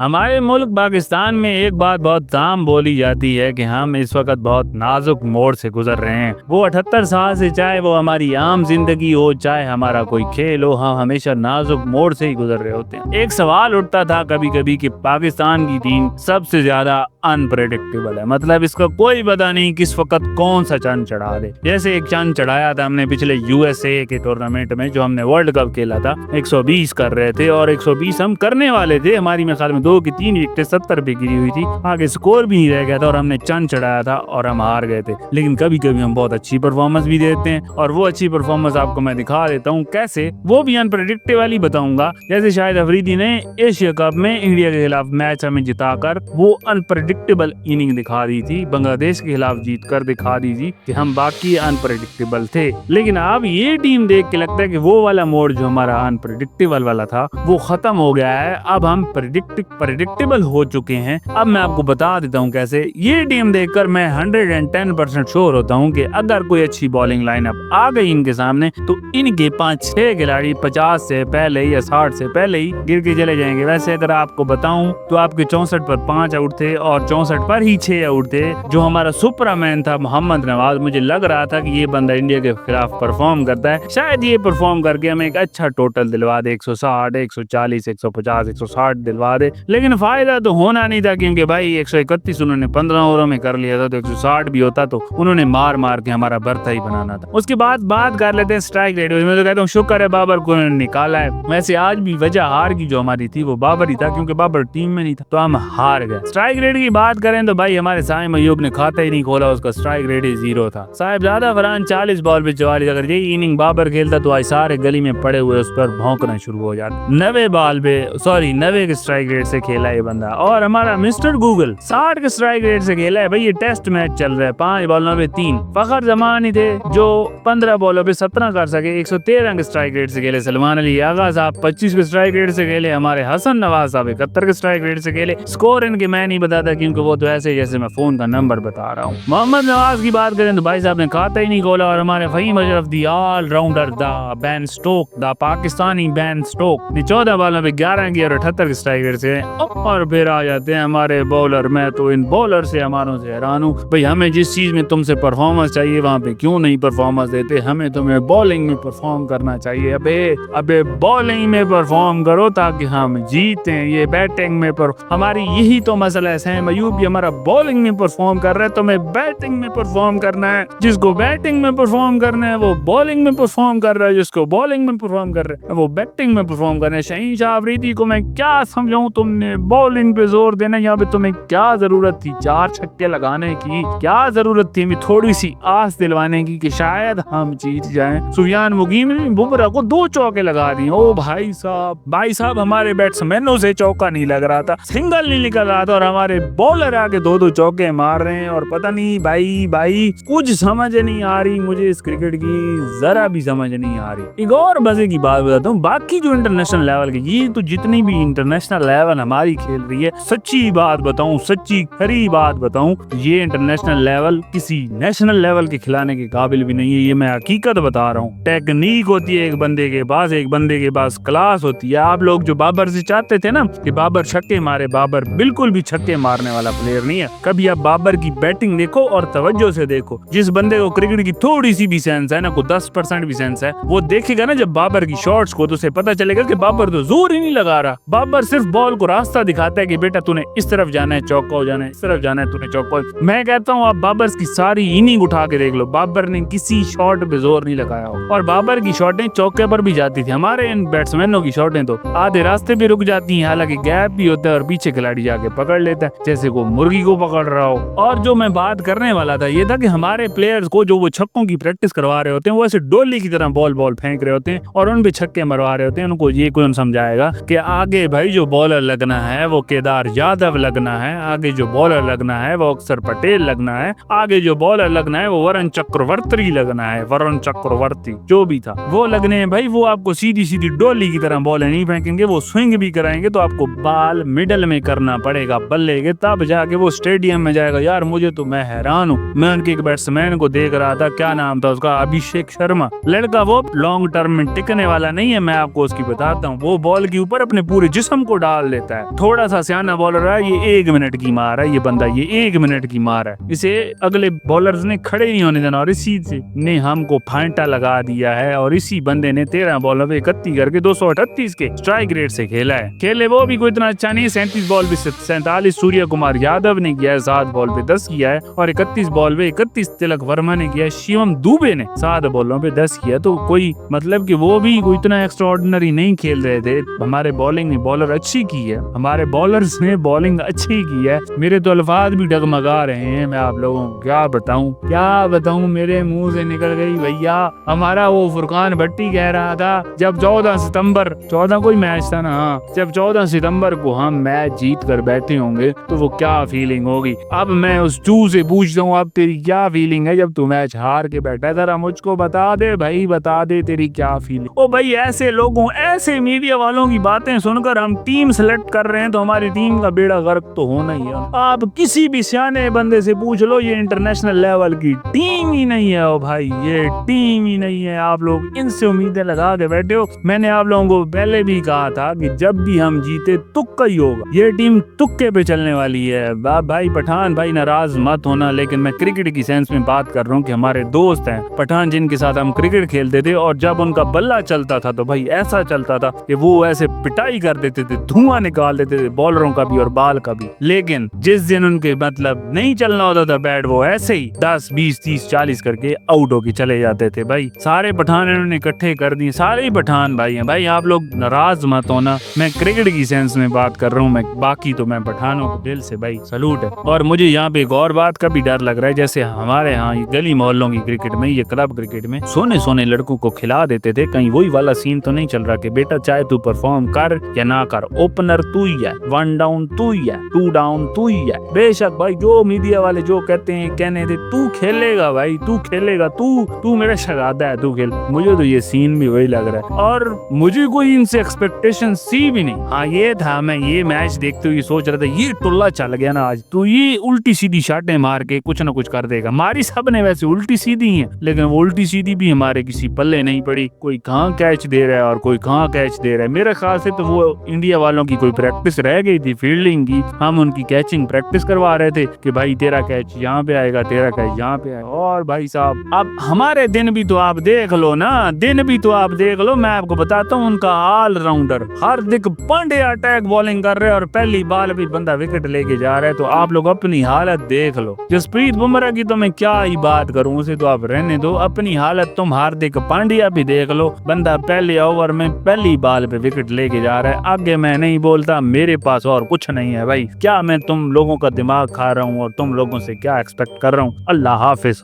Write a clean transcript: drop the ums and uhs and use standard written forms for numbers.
हमारे मुल्क पाकिस्तान में एक बात बहुत आम बोली जाती है कि हम इस वक्त बहुत नाजुक मोड़ से गुजर रहे हैं। वो 78 साल से, चाहे वो हमारी आम जिंदगी हो चाहे हमारा कोई खेल हो, हम हमेशा नाजुक मोड़ से ही गुजर रहे होते हैं। एक सवाल उठता था कभी कभी कि पाकिस्तान की टीम सबसे ज्यादा अनप्रेडिक्टेबल है, मतलब इसका कोई पता नहीं किस वक्त कौन सा चंद चढ़ा दे। जैसे एक चंद चढ़ाया था हमने पिछले यूएसए के टूर्नामेंट में, जो हमने वर्ल्ड कप खेला था। 120 कर रहे थे और 120 हम करने वाले थे। हमारी मिसाल में 2 की 3 विकेटें 70 पे गिरी हुई थी, आगे स्कोर भी नहीं रह गया था और हमने चंद चढ़ाया था और हम हार गए थे। लेकिन कभी कभी हम बहुत अच्छी परफॉर्मेंस भी देते हैं और वो अच्छी परफॉर्मेंस आपको मैं दिखा देता हूँ कैसे, वो भी अनप्रेडिक्टेबल ही बताऊंगा। जैसे शाहिद अफरीदी ने एशिया कप में इंडिया के खिलाफ मैच हमें जिताकर वो अनप्रेडिक्टेबल इनिंग दिखा दी थी, बांग्लादेश के खिलाफ जीत कर दिखा दी थी कि हम बाकी अनप्रेडिक्टेबल थे। लेकिन अब ये टीम देख के लगता है कि वो वाला मोड जो हमारा अनप्रेडिक्टेबल वाला था वो खत्म हो गया है। अब हम प्रेडिक्टेबल हो चुके हैं। अब मैं आपको बता देता हूँ कैसे। ये टीम देखकर मैं 110% श्योर होता हूँ कि अगर कोई अच्छी बॉलिंग लाइनअप आ गई इनके सामने तो इनके 5-6 खिलाड़ी 50 से पहले या 60 से पहले ही गिर के चले जाएंगे। वैसे अगर आपको बताऊं तो आपके 64 पर 5 आउट थे और 64 पर ही 6 आउट थे। जो हमारा सुपरमैन था मोहम्मद नवाज, मुझे लग रहा था कि ये बंदा इंडिया के खिलाफ परफॉर्म करता है, शायद ये परफॉर्म करके हमें एक अच्छा टोटल दिलवा दे, 160, 140, 150, 160 दिलवा दे। लेकिन फायदा तो होना नहीं था क्योंकि भाई 131 उन्होंने 15 ओवरों में कर लिया था, तो 160 भी होता तो उन्होंने मार मार के हमारा बर्था ही बनाना था। उसके बाद बात कर लेते हैं स्ट्राइक रेट। मैं तो कहता हूँ शुक्र है बाबर को निकाला है। वैसे आज भी वजह हार की जो हमारी थी वो बाबर ही था, क्योंकि बाबर टीम में नहीं था तो हम हार गए। स्ट्राइक रेट की बात करें तो भाई हमारे साइम अयूब ने खाता ही नहीं खोला, उसका स्ट्राइक रेट ही 0 था। साहिबजादा फरहान 40 बॉल पे 44, अगर यही इनिंग बाबर खेलता तो आज सारे गली में पड़े हुए उस पर भौंकना शुरू हो जाते। 90 के स्ट्राइक रेट से खेला ये बंदा। और हमारा मिस्टर गूगल 60 के स्ट्राइक रेट से खेला है। भाई ये टेस्ट मैच चल रहा है, 5 बॉलों पे 3। फखर जमान ही थे जो 15 बॉलों पे 17 कर सके, 113 के स्ट्राइक रेट से खेले। सलमान अली आगा साहब 25 के स्ट्राइक रेट से खेले। हमारे हसन नवाज साहब 71 के स्ट्राइक रेट से खेले। स्कोर इनके मैं नहीं बताता क्योंकि वो तो ऐसे जैसे मैं फोन का नंबर बता रहा हूँ। मोहम्मद नवाज की बात करें तो भाई साहब ने खाता ही नहीं खोला। और हमारे Fahim Ashraf the all rounder the Ben Stokes the Pakistani Ben Stokes ने 14 बॉलों पे 11 किया और 78 के स्ट्राइक रेट से। और फिर आ जाते हैं हमारे बॉलर। मैं तो इन बॉलर से हमारों से हैरान हूँ। भाई हमें जिस चीज में तुमसे परफॉर्मेंस चाहिए वहाँ पे क्यों नहीं परफॉर्मेंस देते? हमें तुम्हें बॉलिंग में परफॉर्म करना चाहिए। अबे बॉलिंग में परफॉर्म करो ताकि हम जीते। ये बैटिंग में हमारी यही तो मसला है। सैम अयूब भी हमारा बॉलिंग में परफॉर्म कर रहा है, तो हमें बैटिंग में परफॉर्म करना है। जिसको बैटिंग में परफॉर्म करना है वो बॉलिंग में परफॉर्म कर रहा है, जिसको बॉलिंग में परफॉर्म कर रहा है वो बैटिंग में परफॉर्म कर रहा है। शाहीन शाह अफरीदी को मैं क्या समझाऊं, तुमने बॉलिंग पे जोर देना, यहाँ पे तुम्हें क्या जरूरत थी 4 छक्के लगाने की? क्या जरूरत थी थोड़ी सी आस दिलवाने की कि शायद हम जीत जाएं? सुफियान मुकीम ने बुमराह को 2 चौके लगा दिए। ओ भाई साहब हमारे बैट्समैनों से चौका नहीं लग रहा था, सिंगल नहीं निकल रहा था और हमारे बॉलर आके 2-2 चौके मार रहे हैं। और पता नहीं भाई कुछ समझ नहीं आ रही मुझे इस क्रिकेट की, जरा भी समझ नहीं आ रही। एक और मजे की बात बताता हूँ, बाकी जो इंटरनेशनल लेवल की, ये तो जितनी भी इंटरनेशनल लेवल हमारी खेल रही है, सच्ची बात बताऊं, सच्ची खरी बात बताऊं, ये इंटरनेशनल लेवल किसी नेशनल लेवल के खिलाने के काबिल भी नहीं है। ये मैं हकीकत बता रहा हूँ। टेक्निक होती है एक बंदे के पास क्लास होती है। आप लोग जो बाबर से चाहते थे ना कि बाबर छक्के मारे, बाबर बिल्कुल भी छक्के मारने वाला प्लेयर नहीं है। कभी आप बाबर की बैटिंग देखो और तवज्जो से देखो। जिस बंदे को क्रिकेट की थोड़ी सी भी सेंस है ना, को 10% भी सेंस है, वो देखेगा ना जब बाबर की शॉट्स को, तो उसे पता चलेगा कि बाबर तो जोर ही नहीं लगा रहा। बाबर सिर्फ बॉल को रास्ता दिखाता है कि बेटा तूने इस तरफ जाना है, चौका हो जाना है, इस तरफ जाना है, तूने चौका हो। मैं कहता हूँ आप बाबर की सारी इनिंग उठा के देख लो, बाबर ने किसी शॉट पे जोर नहीं लगाया हो। और बाबर की शॉटें चौके पर भी जाती थी। हमारे इन बैट्समैनों की शॉटें तो आधे रास्ते पे रुक जाती हैं, हालांकि गैप भी होता है और पीछे खिलाड़ी जाके पकड़ लेता है जैसे को मुर्गी को पकड़ रहा हो। और जो मैं बात करने वाला था ये था कि हमारे प्लेयर्स को जो वो छक्कों की प्रैक्टिस करवा रहे होते हैं, वो ऐसे डोली की तरह बॉल फेंक रहे होते हैं और उन पे छक्के मरवा रहे होते हैं। उनको ये कौन समझाएगा कि आगे भाई जो बॉलर लगना है वो केदार यादव लगना है, आगे जो बॉलर लगना है वो अक्षर पटेल लगना है, आगे जो बॉलर लगना है वो वरुण चक्रवर्ती लगना है। वरुण चक्रवर्ती जो भी था वो लगने हैं भाई। वो आपको सीधी डोली की तरह बॉल नहीं फेंकेंगे, वो स्विंग भी कराएंगे तो आपको बॉल मिडल में करना पड़ेगा बल्ले के, तब जाके वो स्टेडियम में जाएगा। यार मुझे तो मैं हैरान हूँ। मैं उनके एक बैट्समैन को देख रहा था, क्या नाम था उसका, अभिषेक शर्मा। लड़का वो लॉन्ग टर्म में टिकने वाला नहीं है, मैं आपको उसकी बताता हूँ। वो बॉल के ऊपर अपने पूरे जिस्म को डाल देता जाता है। थोड़ा सा सियाना बॉलर है, ये 1 मिनट की मार है, ये बंदा ये 1 मिनट की मार है, इसे अगले बॉलर्स ने खड़े नहीं होने देना और इसी से ने हमको फांटा लगा दिया है। और इसी बंदे ने 13 बॉलों पे 31 करके 238 के स्ट्राइक रेट से खेला है। खेले वो भी कोई इतना अच्छा नहीं, 37 बॉल पे 47 सूर्य कुमार यादव ने किया है, 7 बॉल पे 10 किया है और 31 बॉल पे 31 तिलक वर्मा ने किया है। शिवम दुबे ने 7 बॉलों पे 10 किया, तो कोई मतलब कि वो भी कोई इतना एक्स्ट्राऑर्डिनरी नहीं खेल रहे थे। हमारे बॉलिंग ने बॉलर अच्छी की है, हमारे बॉलर्स ने बॉलिंग अच्छी की है। मेरे तो अल्फाज भी डगमगा रहे हैं, मैं आप लोगों को क्या बताऊं, मेरे मुंह से निकल गई भैया। हमारा वो फुरकान भट्टी कह रहा था जब 14 कोई मैच था ना, जब 14 सितंबर को हम मैच जीत कर बैठे होंगे तो वो क्या फीलिंग होगी। अब मैं उस चू से पूछता हूँ, अब तेरी क्या फीलिंग है जब तू मैच हार के बैठा है? जरा मुझको बता दे भाई, बता दे तेरी क्या फीलिंग। ओ भाई, ऐसे लोगों, ऐसे मीडिया वालों की बातें सुनकर हम टीम सेलेक्ट कर रहे हैं तो हमारी टीम का बेड़ा गर्क तो होना ही है। आप किसी भी सियाने बंदे से पूछ लो, ये इंटरनेशनल लेवल की टीम ही नहीं है। ओ भाई, ये टीम ही नहीं है। आप लोग इनसे उम्मीदें लगा के बैठे हो। मैंने आप लोगों को पहले भी कहा था कि जब भी हम जीते तुक्का ही होगा, ये टीम तुक्के पे चलने वाली है। भाई पठान भाई, नाराज मत होना, लेकिन मैं क्रिकेट की सेंस में बात कर रहा हूँ कि हमारे दोस्त हैं पठान, जिनके साथ हम क्रिकेट खेलते थे और जब उनका बल्ला चलता था तो भाई ऐसा चलता था कि वो ऐसे पिटाई कर देते थे, धुआं निकाल देते थे बॉलरों का भी और बाल का भी। लेकिन जिस दिन उनके मतलब नहीं चलना होता था बैट, वो ऐसे ही 10 20 30 40 करके आउट होके चले जाते थे। भाई सारे पठान इन्होंने इकट्ठे कर दिए, सारे ही पठान भाई हैं। भाई आप लोग नाराज मत होना, मैं क्रिकेट की सेंस में बात कर रहा हूँ। मैं बाकी तो मैं पठानों को दिल से भाई सलूट है। और मुझे यहाँ पे एक और बात का भी डर लग रहा है, जैसे हमारे यहाँ गली मोहल्लों की क्रिकेट में, ये क्लब क्रिकेट में सोने लड़कों को खिला देते थे, कहीं वही वाला सीन तो नहीं चल रहा कि बेटा चाहे तू परफॉर्म कर या ना कर, ओपनर तू ही है, 1 डाउन तू ही है, 2 डाउन तू ही है। बेशक भाई जो मीडिया वाले जो कहते हैं कहने थे, तू खेलेगा भाई, तू खेलेगा, तू मेरा शहजादा है, तू खेल। मुझे तो ये सीन भी वही लग रहा है और मुझे कोई इनसे एक्सपेक्टेशन सी भी नहीं। हाँ ये था, मैं ये मैच देखते हुए सोच रहा था ये टुल्ला चल गया ना आज, तो ये उल्टी सीधी शाटें मार के कुछ ना कुछ कर देगा। मारी सब ने वैसे उल्टी सीधी है, लेकिन वो उल्टी सीधी भी हमारे किसी पल्ले नहीं पड़ी। कोई कहाँ कैच दे रहा है और कोई कहाँ कैच दे रहा है। मेरे ख्याल से तो वो इंडिया वालों की कोई प्रैक्टिस रह गई थी फील्डिंग की, हम उनकी कैचिंग प्रैक्टिस करवा रहे थे कि भाई तेरा कैच यहाँ पे आएगा, तेरा कैच यहाँ पे आएगा। और भाई साहब अब हमारे दिन भी तो आप देख लो ना, दिन भी तो आप देख लो। मैं आपको बताता हूँ, उनका allrounder Hardik Pandya attack bowling कर रहे हैं और पहली बॉल भी बंदा विकेट लेके जा रहा है। तो आप लोग अपनी हालत देख लो। जसप्रीत बुमराह की तो मैं क्या ही बात करूं, उसे तो आप रहने दो। अपनी हालत तुम हार्दिक पांड्या भी देख लो, बंदा पहले ओवर में पहली बॉल पे विकेट लेके जा रहा है। आगे मैं नहीं बोलता, मेरे पास और कुछ नहीं है भाई। क्या मैं तुम लोगों का दिमाग खा रहा हूँ और तुम लोगों से क्या एक्सपेक्ट कर रहा हूँ। अल्लाह हाफिज।